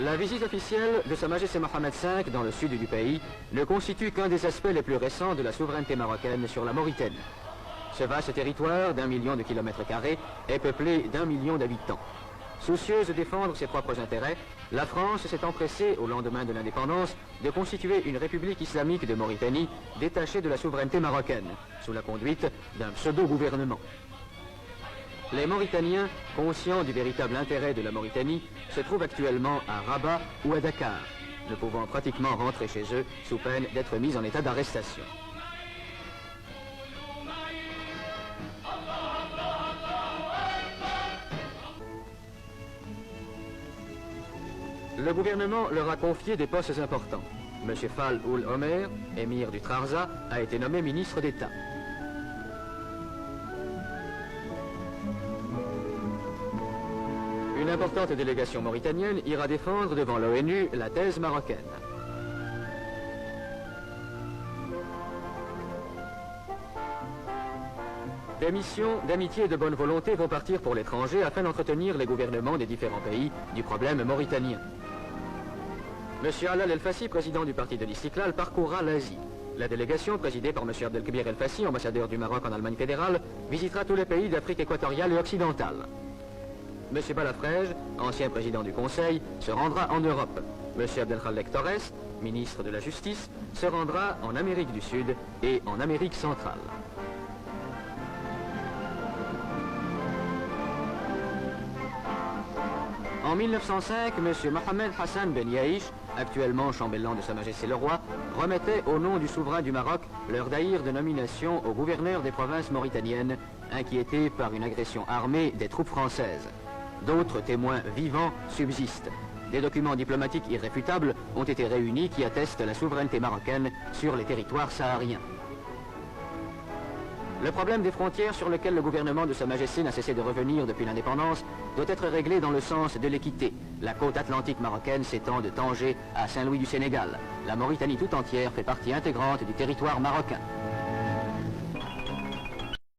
La visite officielle de Sa Majesté Mohamed V dans le sud du pays ne constitue qu'un des aspects les plus récents de la souveraineté marocaine sur la Mauritanie. Ce vaste territoire d'1 million de kilomètres carrés est peuplé d'1 million d'habitants. Soucieuse de défendre ses propres intérêts, la France s'est empressée, au lendemain de l'indépendance, de constituer une république islamique de Mauritanie détachée de la souveraineté marocaine, sous la conduite d'un pseudo-gouvernement. Les Mauritaniens, conscients du véritable intérêt de la Mauritanie, se trouvent actuellement à Rabat ou à Dakar, ne pouvant pratiquement rentrer chez eux sous peine d'être mis en état d'arrestation. Le gouvernement leur a confié des postes importants. M. Fall Ould Omer, émir du Trarza, a été nommé ministre d'État. Une importante délégation mauritanienne ira défendre devant l'ONU la thèse marocaine. Des missions d'amitié et de bonne volonté vont partir pour l'étranger afin d'entretenir les gouvernements des différents pays du problème mauritanien. M. Alal El-Fassi, président du parti de l'Istiklal, parcourra l'Asie. La délégation, présidée par M. Abdelkebir El-Fassi, ambassadeur du Maroc en Allemagne fédérale, visitera tous les pays d'Afrique équatoriale et occidentale. M. Balafrège, ancien président du Conseil, se rendra en Europe. M. Abdelkhalek Torres, ministre de la Justice, se rendra en Amérique du Sud et en Amérique centrale. En 1905, M. Mohamed Hassan Ben Yaïch, actuellement chambellan de Sa Majesté le Roi, remettait au nom du souverain du Maroc leur daïr de nomination au gouverneur des provinces mauritaniennes, inquiétés par une agression armée des troupes françaises. D'autres témoins vivants subsistent. Des documents diplomatiques irréfutables ont été réunis qui attestent la souveraineté marocaine sur les territoires sahariens. Le problème des frontières sur lequel le gouvernement de Sa Majesté n'a cessé de revenir depuis l'indépendance doit être réglé dans le sens de l'équité. La côte atlantique marocaine s'étend de Tanger à Saint-Louis du Sénégal. La Mauritanie tout entière fait partie intégrante du territoire marocain.